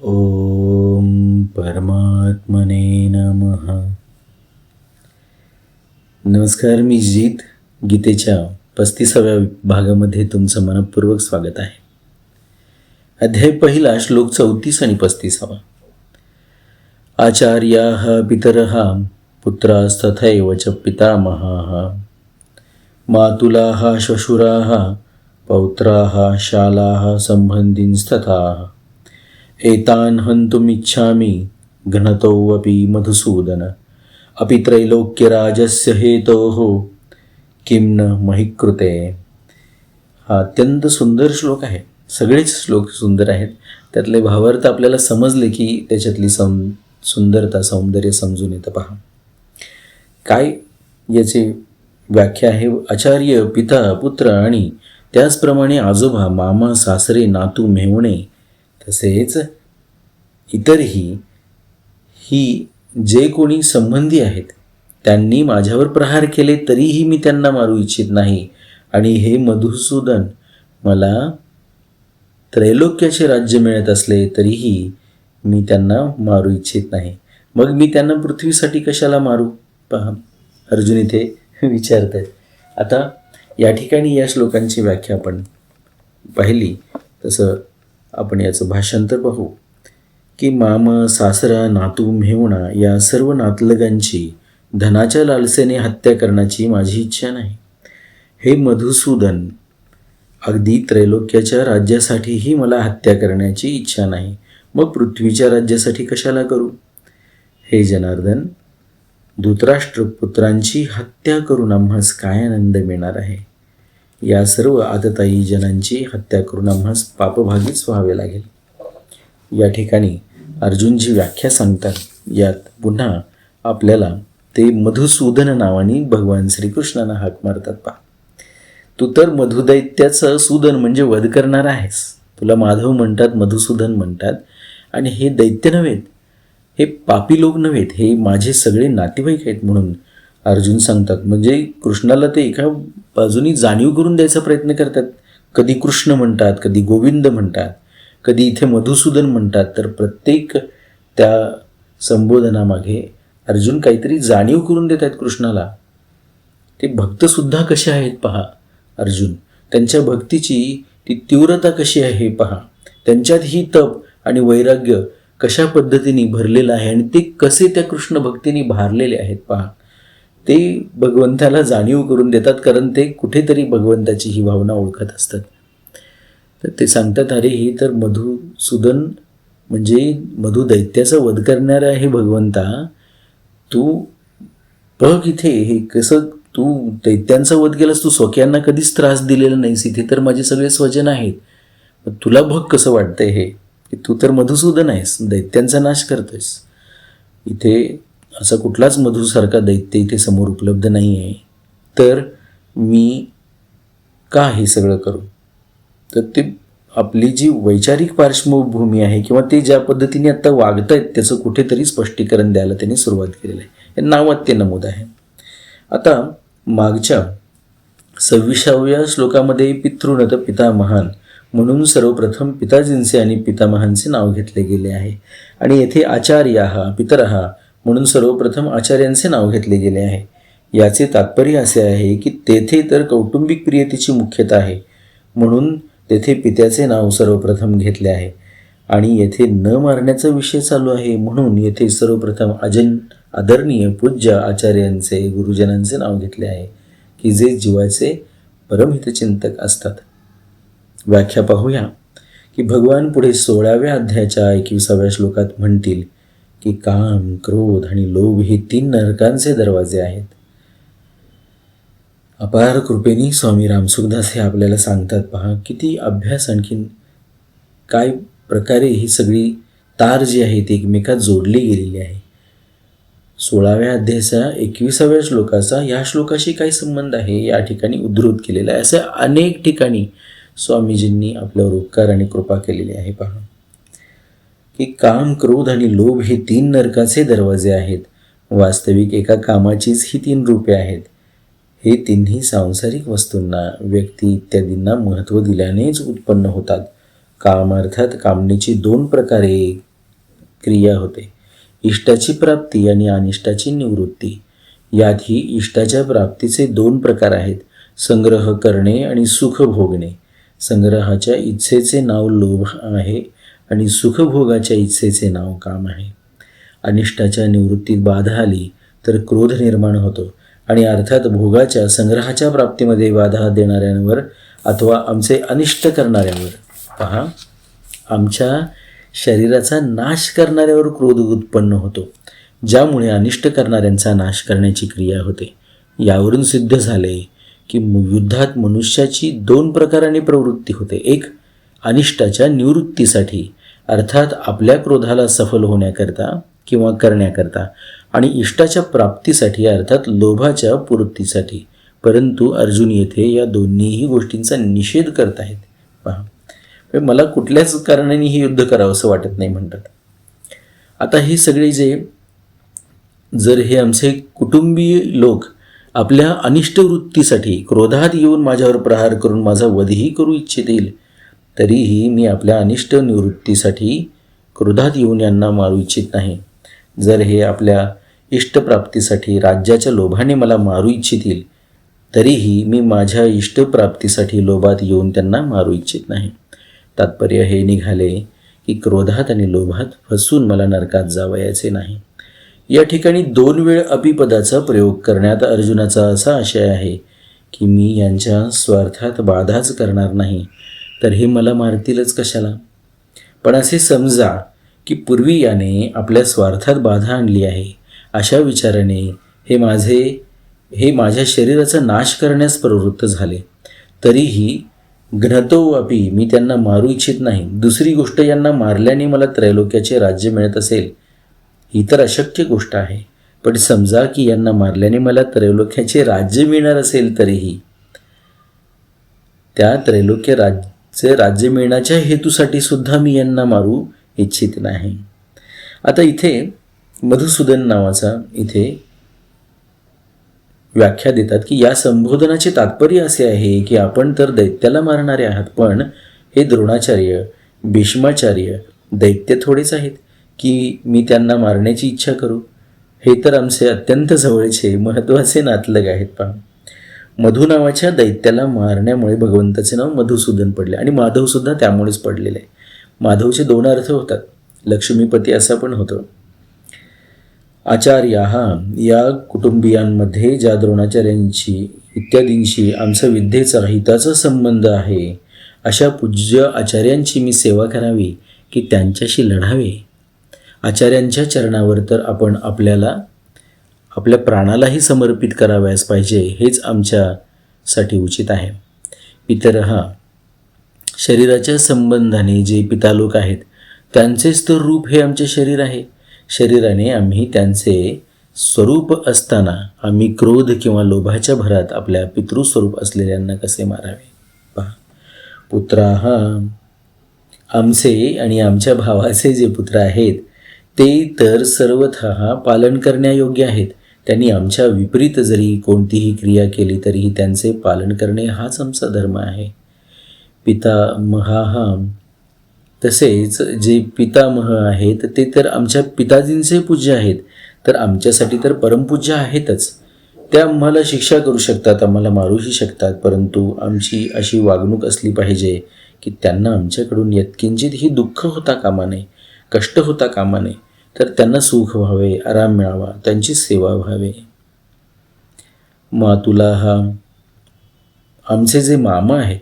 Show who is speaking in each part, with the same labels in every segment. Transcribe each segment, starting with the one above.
Speaker 1: ओम परमात्मने नमः. नमस्कार, मी जीत. गीतेच्या 35व्या भागामध्ये तुमचं मनपूर्वक स्वागत आहे. अध्याय पहिला, श्लोक 34 आणि 35. आचार्याः पितरः पुत्रास्तथैव च पितामहाः मातुलाः श्वशुराः पौत्राः शालाः सम्बन्धिनस्तथा एतान् हन्तुमिच्छामि घ्नतोऽपि मधुसूदन अपि त्रैलोक्यराजस्य हेतोः किं न मही कृते. हा अत्यंत सुंदर श्लोक आहे. सगळेच श्लोक सुंदर आहेत. त्यातले भावार्थ आपल्याला समजले की त्याच्यातली सुंदरता सौंदर्य समजून येतं. पहा काय याची व्याख्या आहे. आचार्य, पिता, पुत्र आणि त्याचप्रमाणे आजोबा, मामा, सासरे, नातू, मेहुणे तसेच इतरही ही जे कोणी संबंधी आहेत त्यांनी माझ्यावर प्रहार केले तरीही मी त्यांना मारू इच्छित नाही. आणि हे मधुसूदन, मला त्रैलोक्याचे राज्य मिळत असले तरीही मी त्यांना मारू इच्छित नाही. मग मी त्यांना पृथ्वीसाठी कशाला मारू. पहा, अर्जुन इथे विचारत आहेत. आता या ठिकाणी या श्लोकांची व्याख्या आपण पाहिली तसं आपण याचं भाषांतर पाहू की मामा, सासरा, नातू, मेहुणा या सर्व नातलगांची धनाच्या लालसेने हत्या करण्याची माझी इच्छा नाही. हे मधुसूदन, अगदी त्रैलोक्याच्या राज्यासाठीही मला हत्या करण्याची इच्छा नाही. मग पृथ्वीच्या राज्यासाठी कशाला करू. हे जनार्दन, धृतराष्ट्र पुत्रांची हत्या करून आम्हास काय आनंद मिळणार आहे. या सर्व आततायी जनांची हत्या करून आम्हास पापभागीच व्हावे लागेल. या ठिकाणी अर्जुनजी व्याख्या सांगतात. यात पुन्हा आपल्याला ते मधुसूदन नावाने भगवान श्रीकृष्णांना हाक मारतात. पहा, तू तर मधुदैत्याचं सूदन म्हणजे वध करणार आहेस. तुला माधव म्हणतात, मधुसूदन म्हणतात. आणि हे दैत्य नव्हेत, हे पापी लोक नव्हेत, हे माझे सगळे नातेवाईक आहेत म्हणून अर्जुन सांगतात. म्हणजे कृष्णाला ते एका बाजूनी जाणीव करून द्यायचा प्रयत्न करतात. कधी कृष्ण म्हणतात, कधी गोविंद म्हणतात, कधी इथे मधुसूदन म्हणतात. तर प्रत्येक त्या संबोधनामागे अर्जुन काहीतरी जाणीव करून देत आहेत कृष्णाला. ते भक्तसुद्धा कसे आहेत पहा अर्जुन, त्यांच्या भक्तीची ती तीव्रता कशी आहे पहा. त्यांच्यात ही तप आणि वैराग्य कशा पद्धतीने भरलेलं आहे आणि ते कसे त्या कृष्ण भक्तीने भारलेले आहेत पहा. ते भगवंताला जाणीव करून देतात, कारण ते कुठेतरी भगवंताची ही भावना ओळखत असतात. तर ते सांगतात, अरे ही तर मधुसूदन म्हणजे मधुदैत्याचा वध करणारा आहे भगवंता. तू बघ इथे हे कसं, तू दैत्यांचा वध केलास, तू स्वकीयांना कधीच त्रास दिलेला नाहीस. इथे तर माझे सगळे स्वजन आहेत. तुला बघ कसं वाटतंय हे, की तू तर मधुसूदन आहेस, दैत्यांचा नाश करतोयस. इथे असा कुठलाच मधुसारखा दैत्य इथे समोर उपलब्ध नाही आहे. तर मी का हे सगळं करू. तर ते आपली जी वैचारिक पार्श्वभूमी आहे किंवा ते ज्या पद्धतीने आता वागत आहेत त्याचं कुठेतरी स्पष्टीकरण द्यायला त्यांनी सुरुवात केलेलं आहे. हे नावात ते नमूद आहे. आता मागच्या 26व्या श्लोकामध्ये पितृनत पितामहान म्हणून सर्वप्रथम पिताजींचे आणि पितामहांचे नाव घेतले गेले आहे. आणि येथे आचार्याः पितरः म्हणून सर्वप्रथम आचार्यांचे नाव घेतले गेले आहे. याचे तात्पर्य असे आहे की तेथे तर कौटुंबिक प्रियतेची मुख्यता आहे म्हणून तेथे पित्याचे नाव सर्वप्रथम घेतले आहे. आणि येथे न मारण्याचा विषय चालू आहे म्हणून येथे सर्वप्रथम आदरणीय पूज्य आचार्यांचे, गुरुजनांचे नाव घेतले आहे की जे जीवाचे परमहितचिंतक असतात. व्याख्या पाहूया की भगवान पुढे 16व्या अध्यायाच्या 21व्या श्लोकात म्हणतील की काम, क्रोध आणि लोभ हे 3 नरकांचे दरवाजे आहेत. अपार कृपेने स्वामी रामसुखदास हे आपल्याला सांगतात. पहा किती अभ्यास, आणखीन काय प्रकारे ही सगळी तार जी आहे ती एकमेकात जोडली गेलेली आहे. 16व्या अध्यायाच्या 21व्या श्लोकाचा या श्लोकाशी काय संबंध आहे या ठिकाणी उद्धृत केलेला आहे. असे अनेक ठिकाणी स्वामीजींनी आपल्यावर उपकार आणि कृपा केलेली आहे. पहा की काम, क्रोध आणि लोभ हे 3 नरकाचे दरवाजे आहेत. वास्तविक एका कामाचीच ही 3 रूपे आहेत. हे तिन्ही सांसारिक वस्तूंना, व्यक्ती इत्यादींना महत्त्व दिल्यानेच उत्पन्न होतात. काम अर्थात कामनेची 2 प्रकारे, क्रिया होते. इष्टाची प्राप्ती आणि अनिष्टाची निवृत्ती. यातही इष्टाच्या प्राप्तीचे 2 प्रकार आहेत, संग्रह करणे आणि सुख भोगणे. संग्रहाच्या इच्छेचे नाव लोभ आहे आणि सुखभोगाच्या इच्छेचे नाव काम आहे. अनिष्टाच्या निवृत्तीत बाधा आली तर क्रोध निर्माण होतो आणि अर्थात भोगाच्या संग्रहाच्या प्राप्तीमध्ये बाधा देणाऱ्यांवर अथवा आमचे अनिष्ट करणाऱ्यावर, पहा, आमच्या शरीराचा नाश करणाऱ्यावर क्रोध उत्पन्न होतो, ज्यामुळे अनिष्ट करणाऱ्यांचा नाश करण्याची क्रिया होते. यावरून सिद्ध झाले की युद्धात मनुष्याची 2 प्रकाराने प्रवृत्ती होते. एक, अनिष्टाच्या निवृत्तीसाठी अर्थात आपल्या क्रोधाला सफल होण्याकरता किंवा करण्याकरता, आणि इष्टाच्या प्राप्तीसाठी अर्थात लोभाच्या पूर्तीसाठी. परंतु अर्जुन येथे या दोन्हीही गोष्टींचा निषेध करत आहेत. पहा, मला कुठल्याच कारणाने हे युद्ध करावं असं वाटत नाही म्हणतात. आता हे सगळे जर हे आमचे कुटुंबीय लोक आपल्या अनिष्ट वृत्तीसाठी क्रोधात येऊन माझ्यावर प्रहार करून माझा वधही करू इच्छितील, तरीही मी आपल्या अनिष्ट निवृत्तीसाठी क्रोधात येऊन यांना मारू इच्छित नाही. जर हे आपल्या इष्टप्राप्तीसाठी राज्याच्या लोभाने मला मारू इच्छितील, तरीही मी माझ्या इष्टप्राप्तीसाठी लोभात येऊन त्यांना मारू इच्छित नाही. तात्पर्य हे निघाले की क्रोधात आणि लोभात फसून मला नरकात जावयाचे नाही. या ठिकाणी 2 वेळ अपिपदाचा प्रयोग करण्यात अर्जुनाचा असा आशय आहे की मी यांच्या स्वार्थात बाधाच करणार नाही, तर हे मला मारतीलच कशाला. पण असे समजा की पूर्वी याने आपल्या स्वार्थात बाधा आणली आहे, अशा विचाराने हे माझ्या शरीराचा नाश करण्यास प्रवृत्त झाले, तरीही घ्नतो अपि मी त्यांना मारू इच्छित नाही. दुसरी गोष्ट, यांना मारल्याने मला त्रैलोक्याचे राज्य मिळत असेल, ही तर अशक्य गोष्ट आहे. पण समजा की यांना मारल्याने मला त्रैलोक्याचे राज्य मिळणार असेल, तरीही त्या त्रैलोक्य राज्य मिळण्याच्या हेतूसाठी सुद्धा मी यांना मारू इच्छित नाही. आता इथे मधुसूदन नावाचा इथे व्याख्या देतात की या संबोधनाचे तात्पर्य असे आहे की आपण तर दैत्याला मारणारे आहात, पण हे द्रोणाचार्य, भीष्माचार्य दैत्य थोडेच आहेत की मी त्यांना मारण्याची इच्छा करू. हे तर आमचे अत्यंत जवळचे महत्त्वाचे नातलग आहेत. पहा, मधु नावाच्या दैत्याला मारण्यामुळे भगवंताचे नाव मधुसूदन पडले आणि माधवसुद्धा त्यामुळेच पडलेले आहे. माधवचे 2 अर्थ होतात, लक्ष्मीपती असा पण होतो. आचार्याः, या कुटुंबियांमध्ये ज्या द्रोणाचार्यांची इत्यादींशी आमचा विद्येचा हिताचा संबंध आहे, अशा पूज्य आचार्यांची मी सेवा करावी की त्यांच्याशी लढावे. आचार्यांच्या चरणावर तर आपण आपल्या प्राणालाही समर्पित करावयास पाहिजे, हेच आमच्यासाठी उचित आहे. पितरः, शरीराच्या संबंधाने जे पितालोक आहेत त्यांचेच तर रूप हे आमचे शरीर आहे. शरीराने आम्ही त्यांचे स्वरूप असताना आम्ही क्रोध किंवा लोभाच्या भरात आपल्या पितृस्वरूप असलेल्यांना कसे मारावे. पहा, पुत्राः, आमचे आणि आमच्या भावाचे जे पुत्र आहेत ते तर सर्वतः पालन करण्यायोग्य आहेत. त्यांनी आमच्या विपरीत जरी कोणतीही क्रिया केली तरीही त्यांचे पालन करणे हाच आमचा धर्म आहे. पितामहाः, तसेच जे पितामह आहेत ते तर आमच्या पिताजींचे पूज्य आहेत, तर आमच्यासाठी तर परमपूज्य आहेतच. ते आम्हाला शिक्षा करू शकतात, आम्हाला मारूही शकतात, परंतु आमची अशी वागणूक असली पाहिजे की त्यांना आमच्याकडून यत्किंचितही दुःख होता कामा नये, कष्ट होता कामा नये, तर त्यांना सुख व्हावे, आराम मिळावा, त्यांची सेवा व्हावे. मातुलाः, आमचे जे मामा आहेत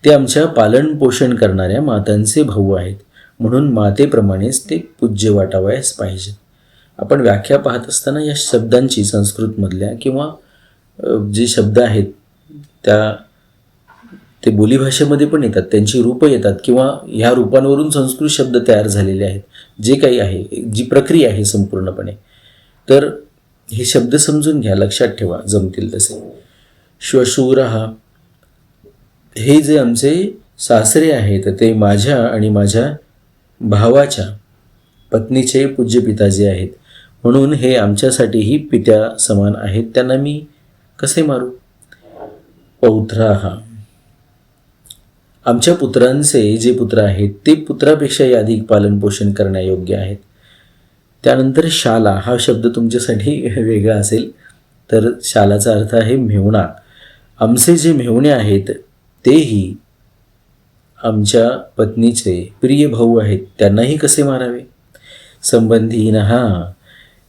Speaker 1: ते आमच्या पालन पोषण करणाऱ्या मातांचे भाऊ आहेत, म्हणून मातेप्रमाणेच ते पूज्य वाटावयास पाहिजे. आपण व्याख्या पाहत असताना या शब्दांची संस्कृतमधल्या किंवा जे शब्द आहेत ते बोलीभाषेमध्ये पण येतात, त्यांची रूपं येतात किंवा ह्या रूपांवरून संस्कृत शब्द तयार झालेले आहेत. जे काही आहे, जी प्रक्रिया आहे संपूर्णपणे, तर हे शब्द समजून घ्या, लक्षात ठेवा जमतील तसे. श्वशूरः, हे जे आमचे सासरे आहेत ते माझ्या आणि माझ्या भावाच्या पत्नीचे पूज्य पिताजी आहेत, म्हणून हे आमच्यासाठीही पित्या समान आहेत, त्यांना मी कसे मारू. पौत्राः, आमच्या पुत्रांचे जे पुत्र आहेत ते पुत्रापेक्षाही अधिक पालन पोषण करण्यायोग्य आहेत. त्यानंतर शाला हा शब्द तुमच्यासाठी वेगळा असेल, तर शालाचा अर्थ आहे मेहुणा. आमचे जे मेहुणे आहेत तेही आमच्या पत्नीचे प्रिय भाऊ आहेत, त्यांनाही कसे मारावे? संबंधीन, हां,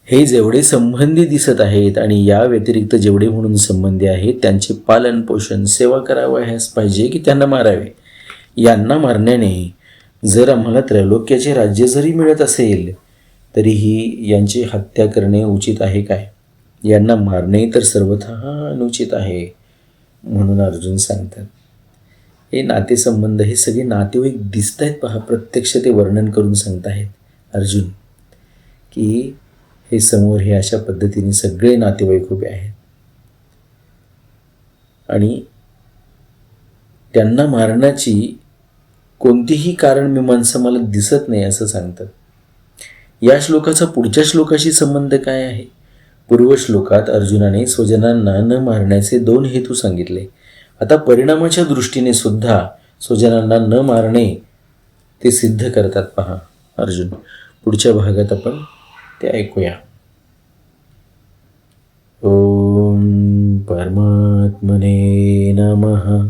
Speaker 1: हे जेवढे संबंधी दिसत आहेत आणि या व्यतिरिक्त जेवढे म्हणून संबंधी आहेत त्यांचे पालन पोषण सेवा करावयास पाहिजे की त्यांना मारावे? यांना मारण्याने जर आम्हाला त्रैलोक्याचे राज्य जरी मिळत असेल तरीही यांची हत्या करणे उचित आहे काय? यांना मारणे तर सर्वथा अनुचित आहे. म्हणून अर्जुन सांगतात. हे नातेसंबंध, हे सगळे नातेवाईक दिसत आहेत पहा, प्रत्यक्ष ते वर्णन करून सांगत आहेत अर्जुन, की हे समोर हे अशा पद्धतीने सगळे नातेवाईक उभे आहेत आणि त्यांना मारण्याची कोणतीही कारण मीमांसा मला दिसत नाही असं सांगतात. या श्लोकाचा पुढच्या श्लोकाशी संबंध काय आहे? पूर्व श्लोकात अर्जुनाने स्वजनांना न मारण्याचे 2 हेतू सांगितले. आता परिणामाच्या दृष्टीने सुद्धा स्वजनांना न मारणे ते सिद्ध करतात पहा अर्जुन. पुढच्या भागात आपण ते ऐकूया. ओम परमात्मने नमः.